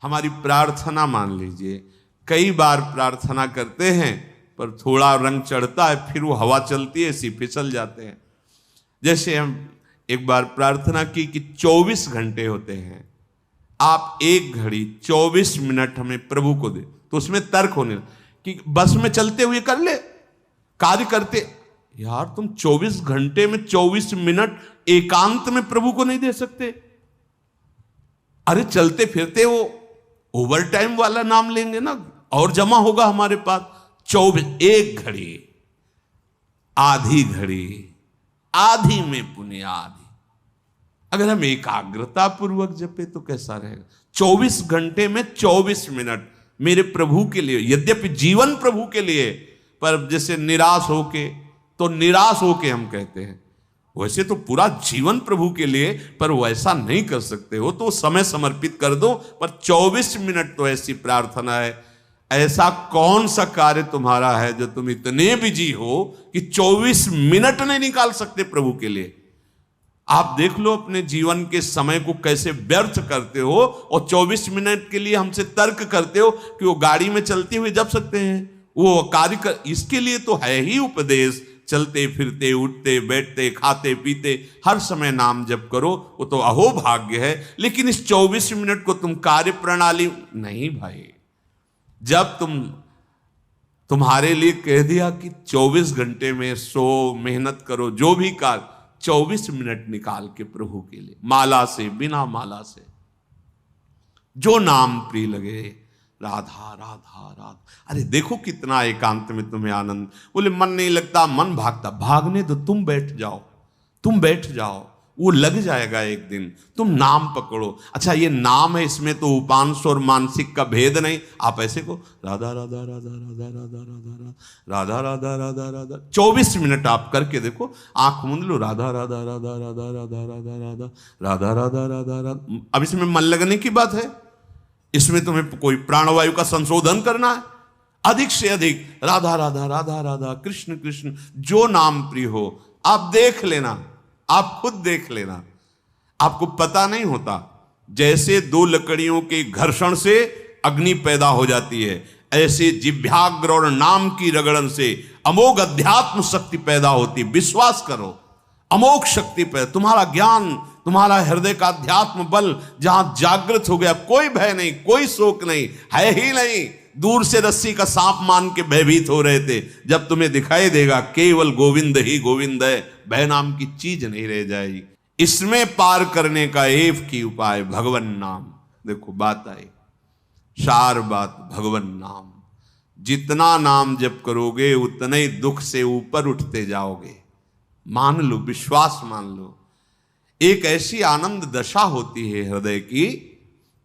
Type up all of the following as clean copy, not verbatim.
हमारी प्रार्थना मान लीजिए, कई बार प्रार्थना करते हैं पर थोड़ा रंग चढ़ता है, फिर वो हवा चलती है, ऐसी फिसल जाते हैं। जैसे हम एक बार प्रार्थना की कि 24 घंटे होते हैं, आप 1 घड़ी 24 मिनट हमें प्रभु को दे, तो उसमें तर्क होने कि बस में चलते हुए कर ले, कार्य करते। यार तुम 24 घंटे में 24 मिनट एकांत में प्रभु को नहीं दे सकते? अरे चलते फिरते वो ओवर टाइम वाला नाम लेंगे ना, और जमा होगा हमारे पास। 24, 1 घड़ी, आधी घड़ी, आधी में पुण्य आधी। अगर हम एकाग्रता पूर्वक जपे तो कैसा रहेगा? 24 घंटे में 24 मिनट मेरे प्रभु के लिए, यद्यपि जीवन प्रभु के लिए, पर जैसे निराश होके, तो निराश होके हम कहते हैं, वैसे तो पूरा जीवन प्रभु के लिए, पर वैसा नहीं कर सकते हो तो समय समर्पित कर दो, पर 24 मिनट तो ऐसी प्रार्थना है। ऐसा कौन सा कार्य तुम्हारा है जो तुम इतने बिजी हो कि 24 मिनट नहीं निकाल सकते प्रभु के लिए? आप देख लो अपने जीवन के समय को कैसे व्यर्थ करते हो, और 24 मिनट के लिए हमसे तर्क करते हो कि वो गाड़ी में चलते हुए जप सकते हैं, वो कार्य कर। इसके लिए तो है ही उपदेश, चलते फिरते उठते बैठते खाते पीते हर समय नाम जप करो, वो तो अहो भाग्य है। लेकिन इस 24 मिनट को तुम कार्य प्रणाली नहीं भाई। जब तुम्हारे लिए कह दिया कि 24 घंटे में सो मेहनत करो, जो भी कार्य, 24 मिनट निकाल के प्रभु के लिए, माला से, बिना माला से, जो नाम प्रिय लगे, राधा राधा राधा। अरे देखो कितना एकांत में तुम्हें आनंद। बोले मन नहीं लगता, मन भागता, भागने दो, तुम बैठ जाओ, तुम बैठ जाओ, वो लग जाएगा एक दिन। तुम नाम पकड़ो। अच्छा ये नाम है, इसमें तो उपांश और मानसिक का भेद नहीं। आप ऐसे को राधा राधा राधा राधा राधा राधा राधा राधा राधा राधा 24 मिनट आप करके देखो, आंख मूंद लो, राधा राधा राधा राधा राधा राधा राधा राधा राधा राधा राधा। अब इसमें मन लगने की बात है, इसमें तुम्हें कोई प्राणवायु का संशोधन करना है। अधिक से अधिक राधा राधा राधा राधा, कृष्ण कृष्ण, जो नाम प्रिय हो। आप देख लेना, आप खुद देख लेना, आपको पता नहीं होता। जैसे 2 लकड़ियों के घर्षण से अग्नि पैदा हो जाती है, ऐसे जिह्वाग्र और नाम की रगड़न से अमोघ अध्यात्म शक्ति पैदा होती। विश्वास करो, अमोघ शक्ति पैदा। तुम्हारा ज्ञान, तुम्हारा हृदय का अध्यात्म बल जहां जागृत हो गया, कोई भय नहीं, कोई शोक नहीं, है ही नहीं। दूर से रस्सी का सांप मान के भयभीत हो रहे थे, जब तुम्हें दिखाई देगा केवल गोविंद ही गोविंद है, भय नाम की चीज नहीं रह जाएगी। इसमें पार करने का एक ही उपाय, भगवन नाम। देखो बात आई, सार बात भगवन नाम। जितना नाम जप करोगे उतने ही दुख से ऊपर उठते जाओगे। मान लो, विश्वास मान लो। एक ऐसी आनंद दशा होती है हृदय की।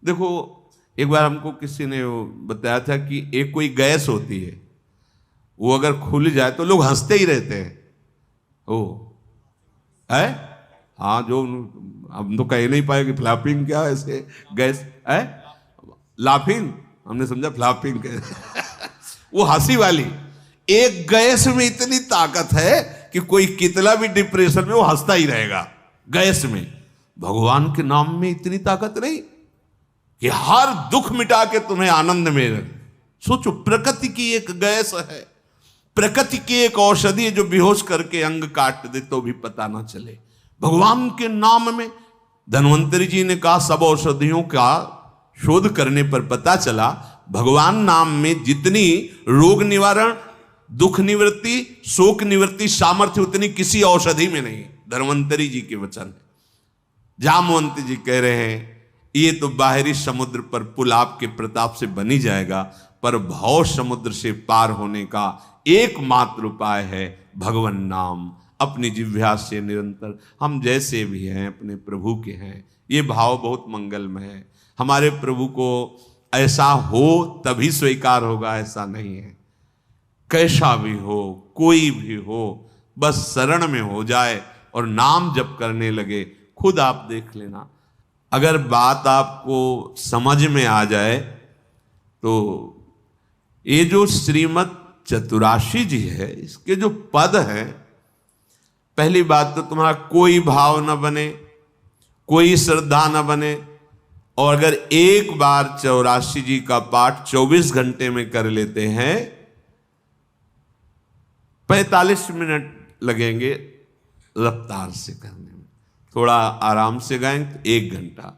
देखो एक बार हमको किसी ने बताया था कि एक कोई गैस होती है, वो अगर खुल जाए तो लोग हंसते ही रहते हैं। ओ है, हाँ, जो हम तो कह नहीं पाए कि फ्लैपिंग क्या है, ऐसे गैस है, लाफिंग, हमने समझा फ्लैपिंग वो हंसी वाली। एक गैस में इतनी ताकत है कि कोई कितना भी डिप्रेशन में वो हंसता ही रहेगा। गैस में, भगवान के नाम में इतनी ताकत नहीं कि हर दुख मिटा के तुम्हें आनंद में रहे। सोचो, प्रकृति की एक गैस है, प्रकृति की एक औषधि है जो बेहोश करके अंग काट दे तो भी पता ना चले। भगवान के नाम में, धन्वंतरी जी ने कहा, सब औषधियों का शोध करने पर पता चला भगवान नाम में जितनी रोग निवारण, दुख निवृत्ति, शोक निवृत्ति सामर्थ्य उतनी किसी औषधि में नहीं। धन्वंतरी जी के वचन है। जामवंत जी कह रहे हैं, ये तो बाहरी समुद्र पर पुल आपके प्रताप से बनी जाएगा, पर भव समुद्र से पार होने का एकमात्र उपाय है भगवन नाम। अपनी जिह्वा से निरंतर, हम जैसे भी हैं अपने प्रभु के हैं। ये भाव बहुत मंगलमय है। हमारे प्रभु को ऐसा हो तभी स्वीकार होगा, ऐसा नहीं है। कैसा भी हो, कोई भी हो, बस शरण में हो जाए और नाम जप करने लगे। खुद आप देख लेना, अगर बात आपको समझ में आ जाए तो ये जो श्रीमद् चतुराशी जी है, इसके जो पद हैं, पहली बात तो तुम्हारा कोई भाव न बने, कोई श्रद्धा न बने, और अगर एक बार 84 जी का पाठ 24 घंटे में कर लेते हैं, 45 मिनट लगेंगे रफ्तार से करने में, थोड़ा आराम से गाएंगे तो 1 घंटा,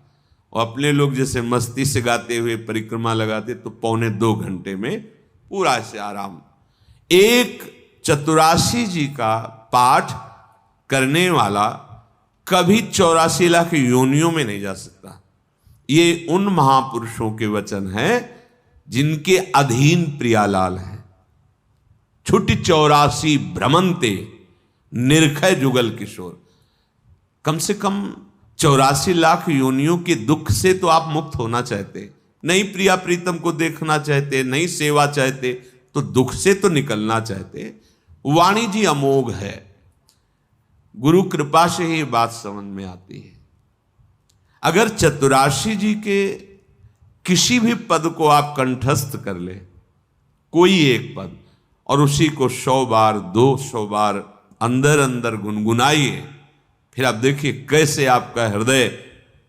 और अपने लोग जैसे मस्ती से गाते हुए परिक्रमा लगाते तो 1.25 घंटे में पूरा से आराम। एक 84 जी का पाठ करने वाला कभी 84 लाख योनियों में नहीं जा सकता। ये उन महापुरुषों के वचन हैं जिनके अधीन प्रियालाल है। छुट्टी 84 भ्रमंते निर्खय जुगल किशोर। कम से कम 84 लाख योनियों के दुख से तो आप मुक्त होना चाहते, नहीं प्रिया प्रीतम को देखना चाहते, नहीं सेवा चाहते, तो दुख से तो निकलना चाहते। वाणी जी अमोघ है, गुरु कृपा से ही बात समझ में आती है। अगर 84 जी के किसी भी पद को आप कंठस्थ कर ले, कोई एक पद, और उसी को 100 बार 200 बार अंदर अंदर गुनगुनाइए, फिर आप देखिए कैसे आपका हृदय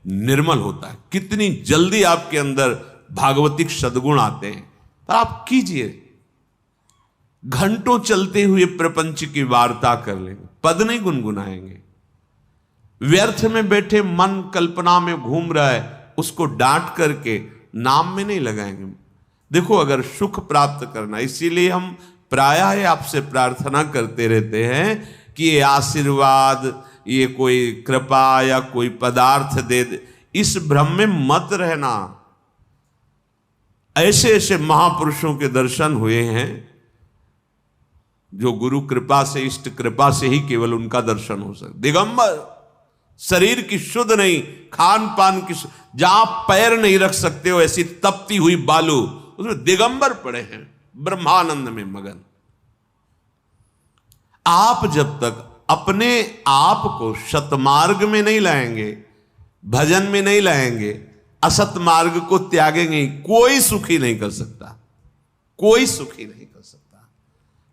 निर्मल होता है, कितनी जल्दी आपके अंदर भागवतिक सद्गुण आते हैं। पर आप कीजिए, घंटों चलते हुए प्रपंच की वार्ता कर लेंगे, पद नहीं गुनगुनाएंगे। व्यर्थ में बैठे मन कल्पना में घूम रहा है, उसको डांट करके नाम में नहीं लगाएंगे। देखो, अगर सुख प्राप्त करना, इसीलिए हम प्रायः आपसे प्रार्थना करते रहते हैं कि ये आशीर्वाद, ये कोई कृपा या कोई पदार्थ दे दे, इस भ्रम में मत रहना। ऐसे ऐसे महापुरुषों के दर्शन हुए हैं जो गुरु कृपा से, इष्ट कृपा से ही केवल उनका दर्शन हो सकता। दिगंबर, शरीर की शुद्ध नहीं, खान पान की, जहां पैर नहीं रख सकते हो ऐसी तपती हुई बालू, उसमें दिगंबर पड़े हैं ब्रह्मानंद में मगन। आप जब तक अपने आप को सतमार्ग में नहीं लाएंगे, भजन में नहीं लाएंगे, असत मार्ग को त्यागेंगे, कोई सुखी नहीं कर सकता, कोई सुखी नहीं कर सकता।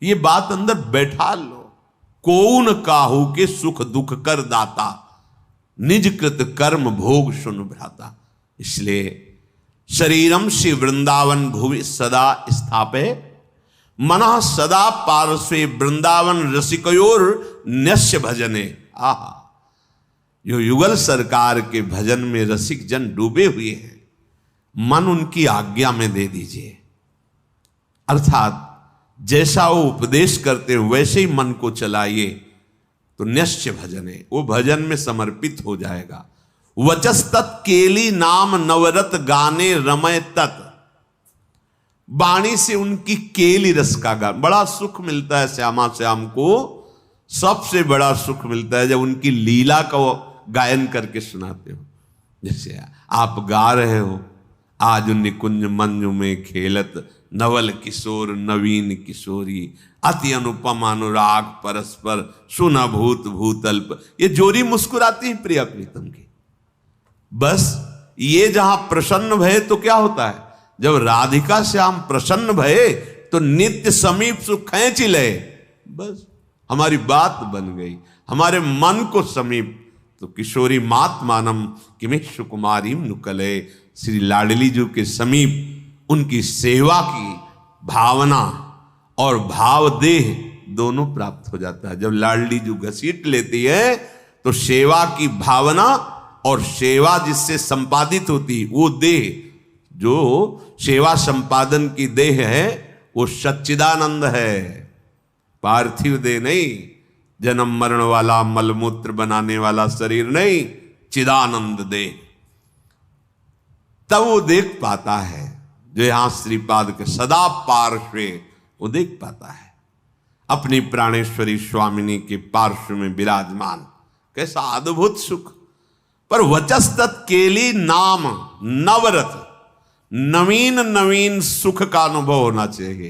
ये बात अंदर बैठा लो। कौन काहू के सुख दुख कर दाता, निज कृत कर्म भोग सुन भ्राता। इसलिए शरीरम श्री वृंदावन भुवि सदा स्थापे, मनः सदा पार्श्वे वृंदावन रसिकयोर न्यस्य भजने। आहा, जो युगल सरकार के भजन में रसिक जन डूबे हुए हैं, मन उनकी आज्ञा में दे दीजिए। अर्थात जैसा वो उपदेश करते हैं वैसे ही मन को चलाइए, तो न्यस्य भजने, वो भजन में समर्पित हो जाएगा। वचस्तत् केली नाम नवरत गाने रमय तत्। वाणी से उनकी केली रस का गान, बड़ा सुख मिलता है श्यामा श्याम को। सबसे बड़ा सुख मिलता है जब उनकी लीला का गायन करके सुनाते हो। जैसे आप गा रहे हो, आज निकुंज मंजू में खेलत नवल किशोर नवीन किशोरी, अति अनुपम अनुराग परस्पर सुना भूत भूतल्प। ये जोरी मुस्कुराती है प्रिया प्रीतम की। बस ये जहां प्रसन्न भये तो क्या होता है, जब राधिका श्याम प्रसन्न भये तो नित्य समीप सुख खींच ले। बस हमारी बात बन गई, हमारे मन को समीप। तो किशोरी मात मानम किमित सुकुमारी नुकले, श्री लाडली जी के समीप उनकी सेवा की भावना और भाव देह दोनों प्राप्त हो जाता है। जब लाडली जी घसीट लेती है तो सेवा की भावना और सेवा जिससे संपादित होती, वो देह, जो सेवा संपादन की देह है, वो सच्चिदानंद है, पार्थिव देह नहीं, जन्म मरण वाला मलमूत्र बनाने वाला शरीर नहीं, चिदानंद देह। तब वो देख पाता है, जो यहां श्रीपाद के सदा पार्श्वे, वो देख पाता है अपनी प्राणेश्वरी स्वामिनी के पार्श्व में विराजमान। कैसा अद्भुत सुख। पर वचस्तत् केली नाम नवरत, नवीन नवीन सुख का अनुभव होना चाहिए,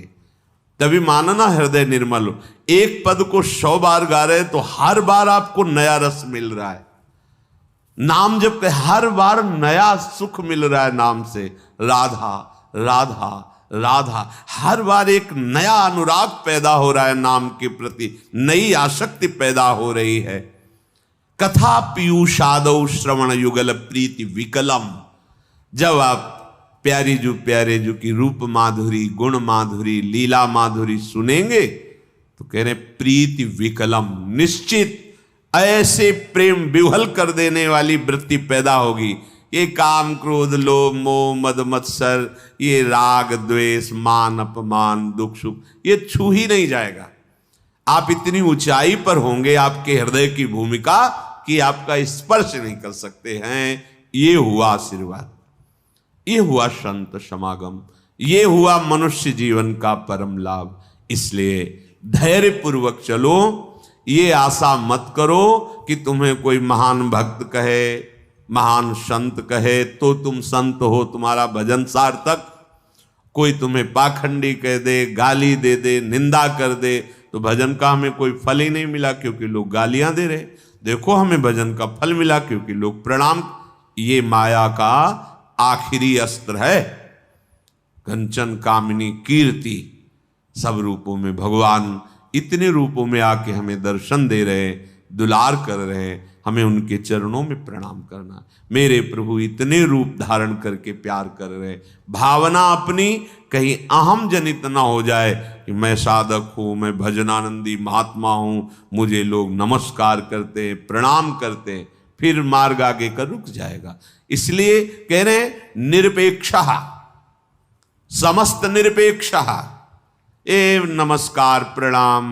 तभी मानना हृदय निर्मल हो। एक पद को 100 बार गा रहे तो हर बार आपको नया रस मिल रहा है। नाम जब हर बार नया सुख मिल रहा है नाम से, राधा राधा राधा, हर बार एक नया अनुराग पैदा हो रहा है नाम के प्रति, नई आसक्ति पैदा हो रही है। कथा पीयूषादौ श्रवण युगल प्रीति विकलम, जब आप प्यारी जो प्यारे जो की रूप माधुरी, गुण माधुरी, लीला माधुरी सुनेंगे तो कह रहे प्रीति विकलम, निश्चित ऐसे प्रेम विह्वल कर देने वाली वृत्ति पैदा होगी। ये काम क्रोध लोभ मोह मद मत्सर, ये राग द्वेष मान अपमान दुख सुख, ये छू ही नहीं जाएगा। आप इतनी ऊंचाई पर होंगे आपके हृदय की भूमिका कि आपका स्पर्श नहीं कर सकते हैं। ये हुआ आशीर्वाद, ये हुआ संत समागम, ये हुआ मनुष्य जीवन का परम लाभ। इसलिए धैर्य पूर्वक चलो, ये आशा मत करो कि तुम्हें कोई महान भक्त कहे, महान संत कहे तो तुम संत हो, तुम्हारा भजन सार्थक। कोई तुम्हें पाखंडी कह दे, गाली दे दे, निंदा कर दे तो भजन का हमें कोई फल ही नहीं मिला, क्योंकि लोग गालियां दे रहे। देखो हमें भजन का फल मिला क्योंकि लोग प्रणाम। ये माया का आखिरी अस्त्र है। कंचन कामिनी कीर्ति, सब रूपों में भगवान इतने रूपों में आके हमें दर्शन दे रहे, दुलार कर रहे, हमें उनके चरणों में प्रणाम करना। मेरे प्रभु इतने रूप धारण करके प्यार कर रहे, भावना अपनी कहीं अहम जनित ना हो जाए कि मैं साधक हूं, मैं भजनानंदी महात्मा हूं, मुझे लोग नमस्कार करते प्रणाम करते, फिर मार्ग आगे का रुक जाएगा। इसलिए कह रहे निरपेक्ष, समस्त निरपेक्ष, एवं नमस्कार प्रणाम,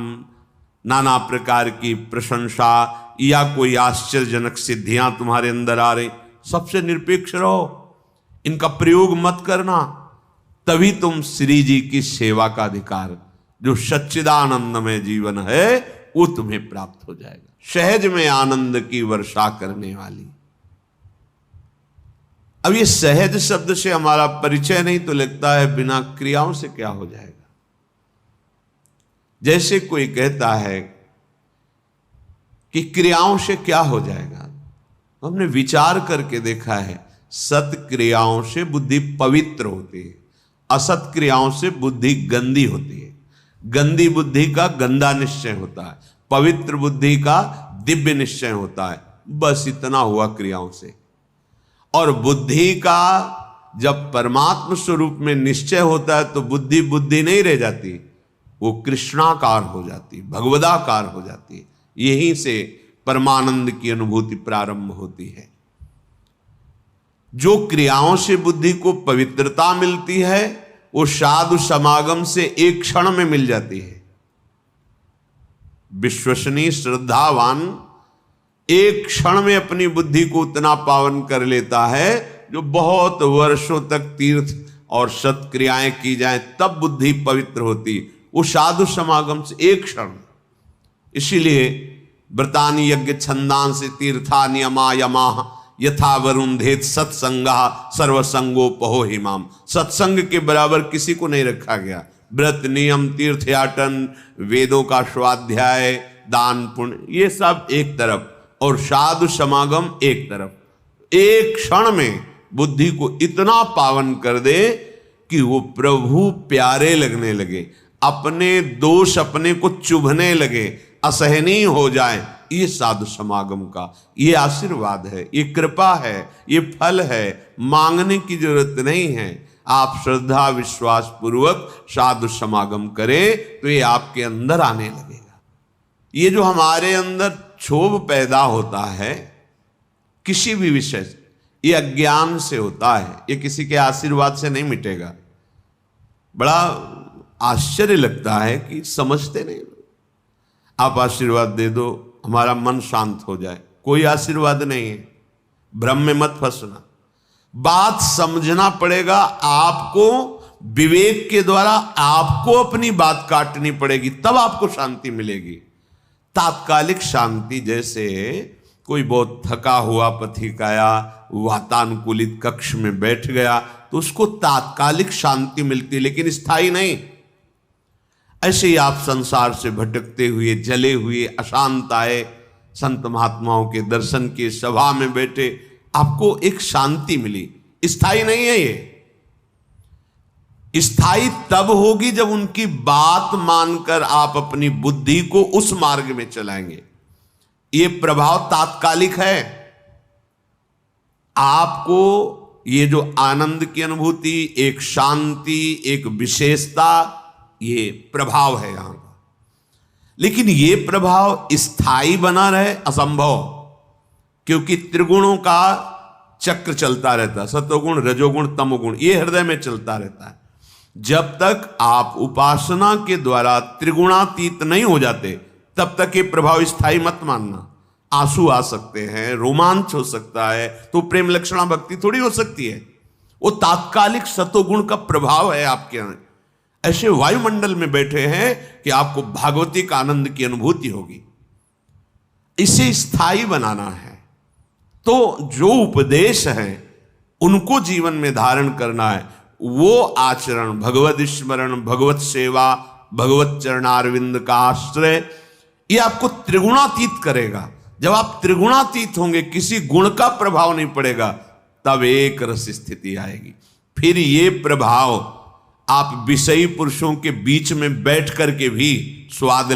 नाना प्रकार की प्रशंसा या कोई आश्चर्यजनक सिद्धियां तुम्हारे अंदर आ रही, सबसे निरपेक्ष रहो, इनका प्रयोग मत करना। तभी तुम श्री जी की सेवा का अधिकार, जो सच्चिदानंद में जीवन है, वो तुम्हें प्राप्त हो जाएगा। सहज में आनंद की वर्षा करने वाली। अब ये सहज शब्द से हमारा परिचय नहीं तो लगता है बिना क्रियाओं से क्या हो जाएगा। जैसे कोई कहता है कि क्रियाओं से क्या हो जाएगा, हमने विचार करके देखा है, सत क्रियाओं से बुद्धि पवित्र होती है, असत क्रियाओं से बुद्धि गंदी होती है। गंदी बुद्धि का गंदा निश्चय होता है, पवित्र बुद्धि का दिव्य निश्चय होता है। बस इतना हुआ क्रियाओं से। और बुद्धि का जब परमात्म स्वरूप में निश्चय होता है तो बुद्धि बुद्धि नहीं रह जाती, वो कृष्णाकार हो जाती, भगवदाकार हो जाती है। यहीं से परमानंद की अनुभूति प्रारंभ होती है। जो क्रियाओं से बुद्धि को पवित्रता मिलती है वो साधु समागम से एक क्षण में मिल जाती है। विश्वसनीय श्रद्धावान एक क्षण में अपनी बुद्धि को उतना पावन कर लेता है जो बहुत वर्षों तक तीर्थ और सत्क्रियाएं की जाएं तब बुद्धि पवित्र होती, वो साधु समागम से एक क्षण। इसीलिए व्रतानि यज्ञ छंदांसि तीर्थानि यमा यमा यथा वरुंधेत सत्संगा सर्वसंगोपहो हिमाम। सत्संग के बराबर किसी को नहीं रखा गया। व्रत नियम तीर्थयाटन वेदों का स्वाध्याय दान पुण्य ये सब एक तरफ और साधु समागम एक तरफ। एक क्षण में बुद्धि को इतना पावन कर दे कि वो प्रभु प्यारे लगने लगे, अपने दोष अपने को चुभने लगे, असहनीय हो जाए। ये साधु समागम का ये आशीर्वाद है, ये कृपा है, ये फल है। मांगने की जरूरत नहीं है। आप श्रद्धा विश्वास पूर्वक साधु समागम करें तो ये आपके अंदर आने लगेगा। ये जो हमारे अंदर क्षोभ पैदा होता है किसी भी विषय से, ये अज्ञान से होता है, ये किसी के आशीर्वाद से नहीं मिटेगा। बड़ा आश्चर्य लगता है कि समझते नहीं। आप आशीर्वाद दे दो हमारा मन शांत हो जाए, कोई आशीर्वाद नहीं है। भ्रम में मत फंसना, बात समझना पड़ेगा। आपको विवेक के द्वारा आपको अपनी बात काटनी पड़ेगी, तब आपको शांति मिलेगी। तात्कालिक शांति, जैसे कोई बहुत थका हुआ पथिक आया, वातानुकूलित कक्ष में बैठ गया तो उसको तात्कालिक शांति मिलती, लेकिन स्थायी नहीं। ऐसे ही आप संसार से भटकते हुए जले हुए अशांत आए, संत महात्माओं के दर्शन की सभा में बैठे, आपको एक शांति मिली, स्थायी नहीं है। ये स्थायी तब होगी जब उनकी बात मानकर आप अपनी बुद्धि को उस मार्ग में चलाएंगे। ये प्रभाव तात्कालिक है। आपको ये जो आनंद की अनुभूति, एक शांति, एक विशेषता, ये प्रभाव है यहां का। लेकिन ये प्रभाव स्थायी बना रहे असंभव, क्योंकि त्रिगुणों का चक्र चलता रहता है, सतोगुण, रजोगुण, तमोगुण, ये हृदय में चलता रहता है। जब तक आप उपासना के द्वारा त्रिगुणातीत नहीं हो जाते, तब तक ये प्रभाव स्थायी मत मानना। आंसू आ सकते हैं, रोमांच हो सकता है, तो प्रेम लक्षणा भक्ति थोड़ी हो सकती है। वो तात्कालिक सतोगुण का प्रभाव है आपके यहाँ। ऐसे वायुमंडल में बैठे हैं कि आपको भागवतिक आनंद की अनुभूति होगी। इसे स्थायी बनाना है, तो जो उपदेश है उनको जीवन में धारण करना है। वो आचरण, भगवत स्मरण, भगवत सेवा, भगवत चरणारविंद का आश्रय, ये आपको त्रिगुणातीत करेगा। जब आप त्रिगुणातीत होंगे, किसी गुण का प्रभाव नहीं पड़ेगा, तब एक रस स्थिति आएगी। फिर ये प्रभाव आप विषयी पुरुषों के बीच में बैठ करके भी स्वाद